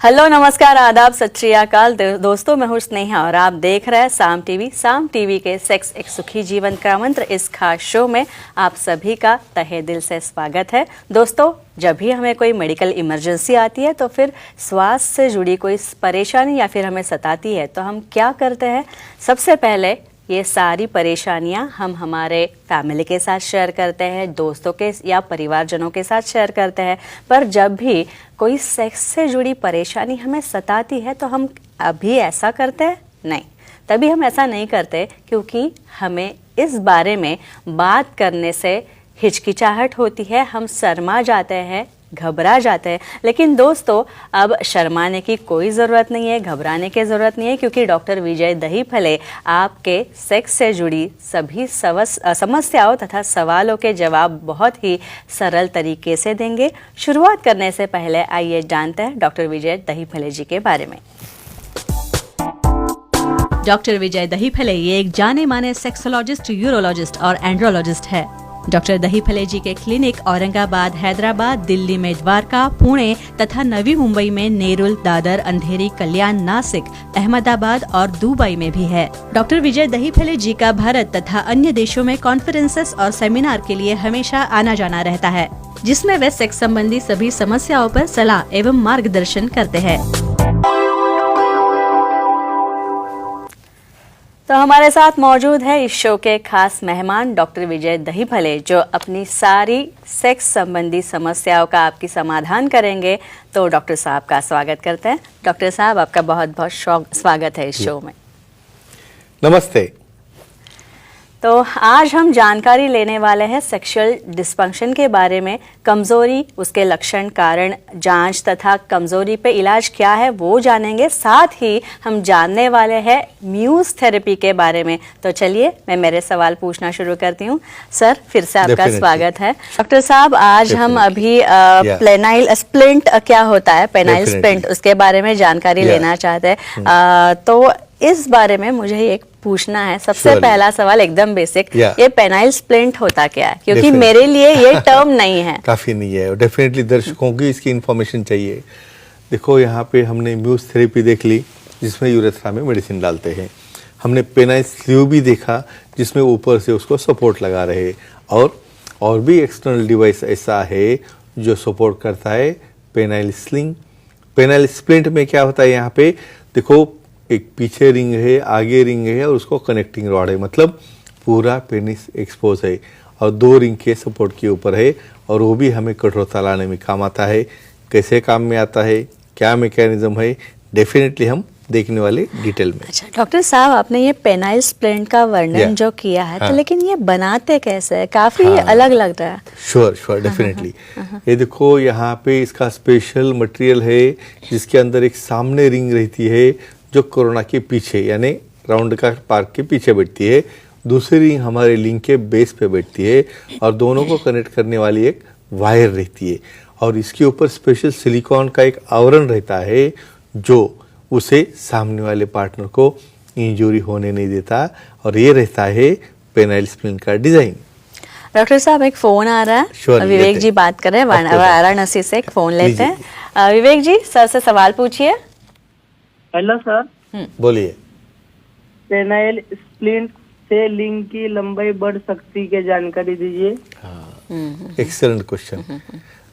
Hello, नमस्कार, आदाब, सत श्री अकाल दोस्तों। मैं हूँ स्नेहा और आप देख रहे हैं साम टीवी के सेक्स एक सुखी जीवन का मंत्र इस खास शो में आप सभी का तहे दिल से स्वागत है। दोस्तों, जब भी हमें कोई मेडिकल इमरजेंसी आती है तो फिर स्वास्थ्य से जुड़ी कोई परेशानी या फिर हमें सताती है तो हम क्या करते हैं? सबसे पहले ये सारी परेशानियां हम हमारे फैमिली के साथ शेयर करते हैं, दोस्तों के या परिवारजनों के साथ शेयर करते हैं। पर जब भी कोई सेक्स से जुड़ी परेशानी हमें सताती है तो हम अभी ऐसा करते हैं? नहीं, तभी हम ऐसा नहीं करते क्योंकि हमें इस बारे में बात करने से हिचकिचाहट होती है, हम शर्मा जाते हैं, घबरा जाते हैं। लेकिन दोस्तों, अब शर्माने की कोई ज़रूरत नहीं है, घबराने की ज़रूरत नहीं है, क्योंकि डॉक्टर विजय दहीफले आपके सेक्स से जुड़ी सभी समस्याओं तथा सवालों के जवाब बहुत ही सरल तरीके से देंगे। शुरुआत करने से पहले आइए जानते हैं डॉक्टर विजय दहीफले जी के बारे में। डॉक्टर विजय दहीफले ये एक जाने माने सेक्सोलॉजिस्ट, यूरोलॉजिस्ट और एंड्रोलॉजिस्ट है। डॉक्टर दहीफले जी के क्लिनिक औरंगाबाद, हैदराबाद, दिल्ली में द्वारका, पुणे तथा नवी मुंबई में नेरुल, दादर, अंधेरी, कल्याण, नासिक, अहमदाबाद और दुबई में भी है। डॉक्टर विजय दहीफले जी का भारत तथा अन्य देशों में कॉन्फ्रेंसेस और सेमिनार के लिए हमेशा आना जाना रहता है, जिसमें वे सेक्स संबंधी सभी समस्याओं पर सलाह एवं मार्गदर्शन करते हैं। तो हमारे साथ मौजूद है इस शो के खास मेहमान डॉक्टर विजय दहीफले, जो अपनी सारी सेक्स संबंधी समस्याओं का आपकी समाधान करेंगे। तो डॉक्टर साहब का स्वागत करते हैं। डॉक्टर साहब, आपका बहुत बहुत स्वागत है इस शो में। नमस्ते। तो आज हम जानकारी लेने वाले हैं सेक्सुअल डिस्फंक्शन के बारे में। कमजोरी, उसके लक्षण, कारण, जांच तथा कमजोरी पे इलाज क्या है वो जानेंगे। साथ ही हम जानने वाले हैं म्यूज थेरेपी के बारे में। तो चलिए मैं मेरे सवाल पूछना शुरू करती हूँ। सर, फिर से आपका स्वागत है। डॉक्टर साहब, आज हम अभी पेनाइल स्प्लिंट क्या होता है, पेनाइल स्प्लिंट, उसके बारे में जानकारी लेना चाहते हैं। तो इस बारे में मुझे एक पूछना है। सबसे पहला सवाल एकदम बेसिक, ये पेनाइल स्प्लिंट होता क्या है? क्योंकि मेरे लिए ये टर्म नहीं है। काफी नहीं है, डेफिनेटली दर्शकों की इसकी इन्फॉर्मेशन चाहिए। देखो, यहाँ पे हमने म्यूज थेरेपी देख ली, जिसमें यूरेथ्रा में मेडिसिन डालते हैं। हमने पेनाइल स्लीव भी देखा, जिसमें ऊपर से उसको सपोर्ट लगा रहे। और भी एक्सटर्नल डिवाइस ऐसा है जो सपोर्ट करता है पेनाइल स्लिंग। पेनाइल स्प्लिंट में क्या होता है, यहाँ पे देखो एक पीछे रिंग है, आगे रिंग है और उसको कनेक्टिंग रॉड है, मतलब पूरा पेनिस एक्सपोज है और 2 रिंग के सपोर्ट के ऊपर है। और वो भी हमें कठोरता लाने में काम आता है। कैसे काम में आता है, क्या मैकेनिज्म है, डेफिनेटली हम देखने वाले डिटेल में। अच्छा डॉक्टर साहब, आपने ये पेनाइल स्प्लिंट का वर्णन जो किया है, तो लेकिन ये बनाते कैसे है? काफी अलग लग रहा है। Sure definitely. ये देखो, यहाँ पे इसका स्पेशल मटेरियल है, जिसके अंदर एक सामने रिंग रहती है जो कोरोना के पीछे, यानी राउंड का पार्क के पीछे बैठती है। दूसरी रिंग हमारे लिंग के बेस पे बैठती है और दोनों को कनेक्ट करने वाली एक वायर रहती है। और इसके ऊपर स्पेशल सिलिकॉन का एक आवरण रहता है जो उसे सामने वाले पार्टनर को इंजरी होने नहीं देता। और ये रहता है पेनाइल स्प्लिंट का डिजाइन। डॉक्टर साहब, एक फोन आ रहा है, विवेक जी बात कर रहे हैं, वाराणसी से। एक फोन लेते हैं। विवेक जी, सर से सवाल पूछिए। हेलो सर, बोलिए। पेनाइल स्प्लिंट से लिंग की लंबाई बढ़ सकती है, जानकारी दीजिए। Excellent question.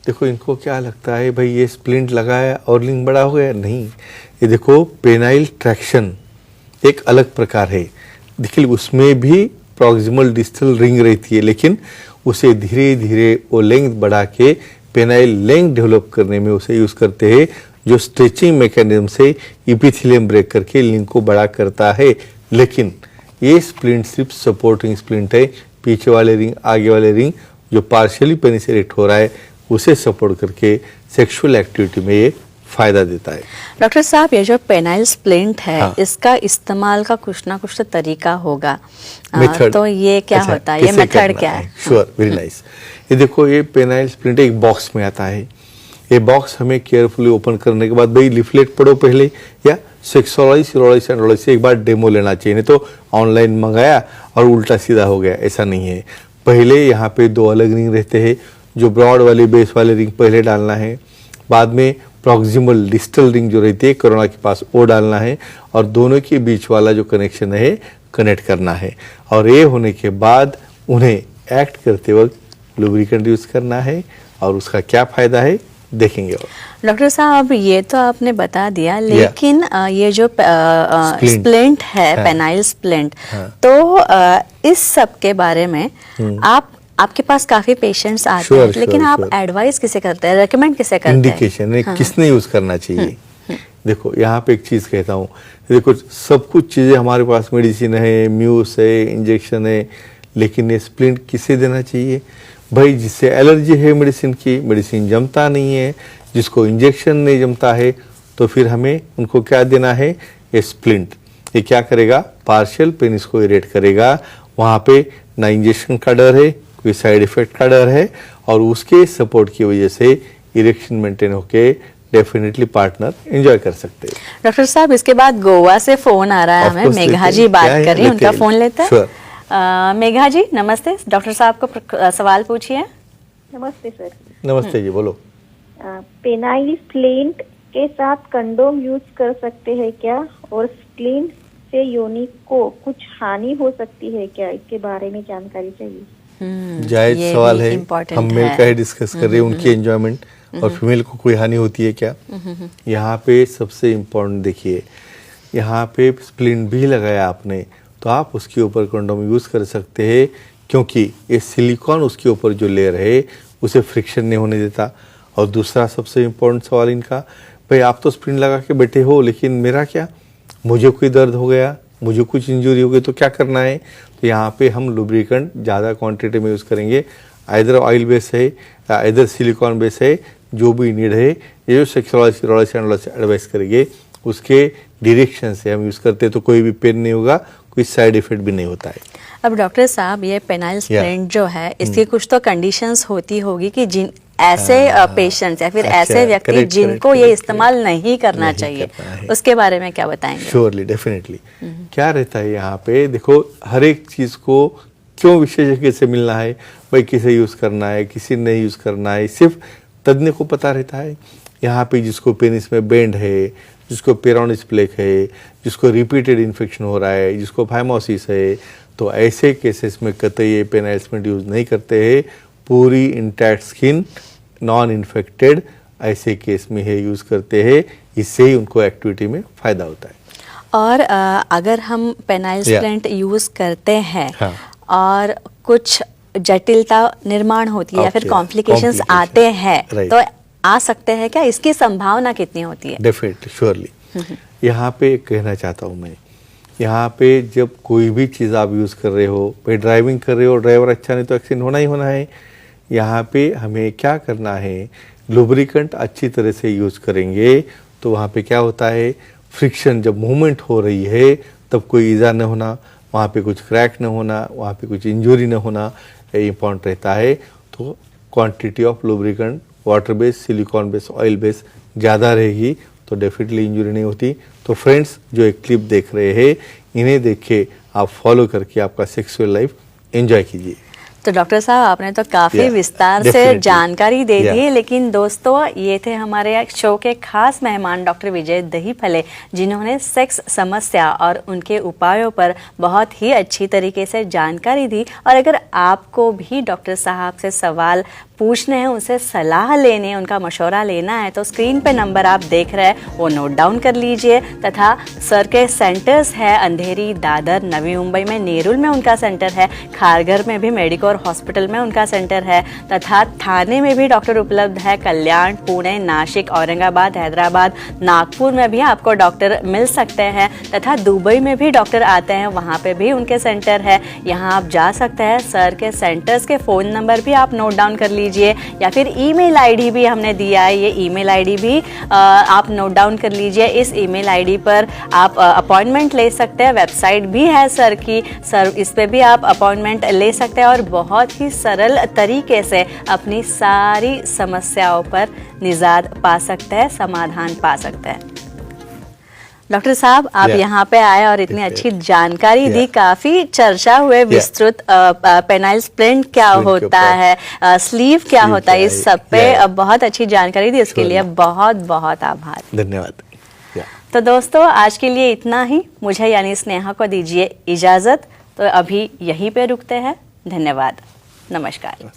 देखो, इनको क्या लगता है भाई ये स्प्लिंट लगाया और लिंग बड़ा हो गया? नहीं, ये देखो पेनाइल ट्रैक्शन एक अलग प्रकार है। देखिए, उसमें भी प्रॉक्सिमल डिस्टल रिंग रहती है, लेकिन उसे धीरे धीरे वो लेंथ बढ़ा के पेनाइल लेंथ डेवलप करने में उसे यूज करते हैं, जो स्ट्रेचिंग मैकेनिज्म से इपिथेलियम ब्रेक करके लिंग को बड़ा करता है। लेकिन ये स्प्लिंट सिर्फ सपोर्टिंग स्प्लिंट है। पीछे वाले रिंग, आगे वाले रिंग जो पार्शियली पेनिस इरेक्ट हो रहा है उसे सपोर्ट करके सेक्सुअल एक्टिविटी में ये फायदा देता है। डॉक्टर साहब, ये जो पेनाइल स्प्लिंट है, इसका इस्तेमाल का कुछ ना कुछ तो तरीका होगा। तो ये क्या होता है, ये मेथड क्या है? Sure, very nice. ये देखो, ये पेनाइल स्प्लिंट एक बॉक्स में आता है। ये बॉक्स हमें केयरफुली ओपन करने के बाद, भाई लिफलेट पढ़ो पहले, या सेक्सोलॉजी, यूरोलॉजी, एंड्रोलॉजी से एक बार डेमो लेना चाहिए। नहीं तो ऑनलाइन मंगाया और उल्टा सीधा हो गया, ऐसा नहीं है। पहले यहाँ पे 2 अलग रिंग रहते हैं। जो ब्रॉड वाली बेस वाले रिंग पहले डालना है, बाद में प्रॉक्सिमल डिस्टल रिंग जो रहती है कोरोना के पास वो डालना है और दोनों के बीच वाला जो कनेक्शन है कनेक्ट करना है। और ये होने के बाद उन्हें एक्ट करते वक्त लुब्रिकेंट यूज करना है और उसका क्या फायदा है देखेंगे। डॉक्टर साहब ये तो आपने बता दिया, लेकिन ये जो स्प्लिंट है, पेनाइल स्प्लिंट, तो इस सब के बारे में आपके पास काफी पेशेंट्स आते हैं, लेकिन आप एडवाइस किसे करते हैं, रेकमेंड किसे करते हैं? इंडिकेशन किसने यूज करना चाहिए। देखो यहाँ पे एक चीज कहता हूँ, देखो सब कुछ चीजें हमारे पास मेडिसिन है, म्यूस है, इंजेक्शन है, लेकिन ये स्प्लिंट किसे देना चाहिए भाई? जिससे एलर्जी है मेडिसिन की, मेडिसिन जमता नहीं है, जिसको इंजेक्शन नहीं जमता है, तो फिर हमें उनको क्या देना है, ये स्प्लिंट। ये क्या करेगा, पार्शियल पेनिस को इरेट करेगा, वहाँ पे ना इंजेक्शन का डर है, कोई साइड इफेक्ट का डर है, और उसके सपोर्ट की वजह से इरेक्शन मेंटेन होके डेफिनेटली पार्टनर एंजॉय कर सकते हैं। डॉक्टर साहब इसके बाद गोवा से फोन आ रहा है हमें, मेघा जी बात कर रही हैं, उनका फोन लेते हैं। मेघा जी नमस्ते, डॉक्टर साहब को सवाल पूछिए। नमस्ते सर। नमस्ते जी, बोलो। पेनाइल स्प्लिंट के साथ कंडोम यूज कर सकते हैं क्या, और स्प्लिंट से योनि को कुछ हानि हो सकती है क्या, इसके बारे में जानकारी चाहिए। जायज सवाल है, हम मेल का ही डिस्कस कर रहे हैं, उनकी एंजॉयमेंट, और फीमेल को कोई हानि होती है क्या। यहाँ पे सबसे इम्पोर्टेंट देखिए, यहाँ पे स्प्लिंट भी लगाया आपने तो आप उसके ऊपर कंडोम यूज कर सकते हैं, क्योंकि ये सिलिकॉन उसके ऊपर जो लेयर है उसे फ्रिक्शन नहीं होने देता। और दूसरा सबसे इम्पोर्टेंट सवाल इनका, भाई आप तो स्प्लिंट लगा के बैठे हो, लेकिन मेरा क्या, मुझे कोई दर्द हो गया, मुझे कुछ इंजरी हो गई तो क्या करना है। तो यहाँ पे हम लुब्रिकेंट ज़्यादा क्वांटिटी में यूज़ करेंगे, आइदर ऑयल बेस है या आइदर सिलिकॉन बेस है, जो भी नीड है, ये जो सेक्सुअलिस्ट एडवाइस करेंगे उसके डायरेक्शन से हम यूज़ करते हैं, तो कोई भी पेन नहीं होगा, कोई साइड इफेक्ट भी नहीं होता है। अब डॉक्टर साहब ये पेनाइल स्प्लिंट जो है, इसकी कुछ तो कंडीशंस होती होगी कि जिन ऐसे पेशेंट्स या फिर ऐसे व्यक्ति जिनको ये इस्तेमाल नहीं करना चाहिए, उसके बारे में क्या बताएंगे? Surely, definitely. क्या रहता है यहाँ पे, देखो हर एक चीज को क्यों विशेषज्ञ से मिलना है, भाई किसे यूज करना है, किसी नहीं यूज करना है, सिर्फ तज्ञ को पता रहता है। यहाँ पे जिसको पेनिस में बेंड है, जिसको पेरोनिस प्लेक है, जिसको रिपीटेड इन्फेक्शन हो रहा है, जिसको फाइमोसिस है, तो ऐसे केसेस में कतई पेनाइल स्प्लिंट यूज नहीं करते हैं। पूरी इंटैक्ट स्किन, नॉन इन्फेक्टेड, ऐसे केस में है यूज करते हैं, इससे ही उनको एक्टिविटी में फायदा होता है। और अगर हम पेनाइल स्प्लिंट यूज करते हैं और कुछ जटिलता निर्माण होती है या फिर कॉम्प्लिकेशंस आते हैं, तो आ सकते हैं क्या, इसकी संभावना कितनी होती है? Definitely, surely. यहाँ पे कहना चाहता हूँ मैं, यहाँ पे जब कोई भी चीज़ आप यूज़ कर रहे हो, भाई ड्राइविंग कर रहे हो, ड्राइवर अच्छा नहीं तो एक्सीडेंट होना ही होना है। यहाँ पे हमें क्या करना है, लुब्रिकेंट अच्छी तरह से यूज़ करेंगे तो वहाँ पे क्या होता है, फ्रिक्शन जब मूवमेंट हो रही है तब कोई ईजा न होना, वहाँ पे कुछ क्रैक न होना, वहाँ पे कुछ इंजरी न होना, ये इम्पॉर्टेंट रहता है। तो quantity of lubricant water base, silicon base, oil base ज़्यादा रहेगी तो डेफिनेटली इंजरी नहीं होती। तो फ्रेंड्स जो एक क्लिप देख रहे हैं, इन्हें देख के आप फॉलो करके आपका सेक्सुअल लाइफ एंजॉय कीजिए। तो डॉक्टर साहब आपने तो काफ़ी विस्तार से जानकारी दे दी है, लेकिन दोस्तों ये थे हमारे शो के खास मेहमान डॉक्टर विजय दहीफले, जिन्होंने सेक्स समस्या और उनके उपायों पर बहुत ही अच्छी तरीके से जानकारी दी। और अगर आपको भी डॉक्टर साहब से सवाल पूछने हैं, उनसे सलाह लेने हैं, उनका मशवरा लेना है, तो स्क्रीन पे नंबर आप देख रहे हैं वो नोट डाउन कर लीजिए। तथा सर के सेंटर्स है अंधेरी, दादर, नवी मुंबई में, नेरुल में उनका सेंटर है, खारघर में भी मेडिकोर हॉस्पिटल में उनका सेंटर है, तथा थाने में भी डॉक्टर उपलब्ध है, कल्याण, पुणे, नासिक, औरंगाबाद, हैदराबाद, नागपुर में भी आपको डॉक्टर मिल सकते हैं, तथा दुबई में भी डॉक्टर आते हैं, वहाँ पे भी उनके सेंटर है। यहाँ आप जा सकते हैं। सर के सेंटर्स के फ़ोन नंबर भी आप नोट डाउन कर लीजिए, या फिर ईमेल आईडी भी हमने दिया है, ये ईमेल आईडी भी आप नोट डाउन कर लीजिए। इस ईमेल आईडी पर आप अपॉइंटमेंट ले सकते हैं। वेबसाइट भी है सर की, सर इस पे भी आप अपॉइंटमेंट ले सकते हैं और बहुत ही सरल तरीके से अपनी सारी समस्याओं पर निजात पा सकते हैं, समाधान पा सकते हैं। डॉक्टर साहब आप Yeah. यहाँ पे आए और इतनी अच्छी जानकारी दी, काफी चर्चा हुए विस्तृत पेनाइल स्प्लिंट क्या Splint के होता ऊपर। है, स्लीव क्या Sleeve होता है, क्या इस है, सब पे yeah. बहुत अच्छी जानकारी दी, उसके लिए Surely. बहुत बहुत आभार। धन्यवाद। Yeah. तो दोस्तों आज के लिए इतना ही, मुझे यानी स्नेहा को दीजिए इजाजत। तो अभी यहीं पे रुकते हैं। धन्यवाद, नमस्कार।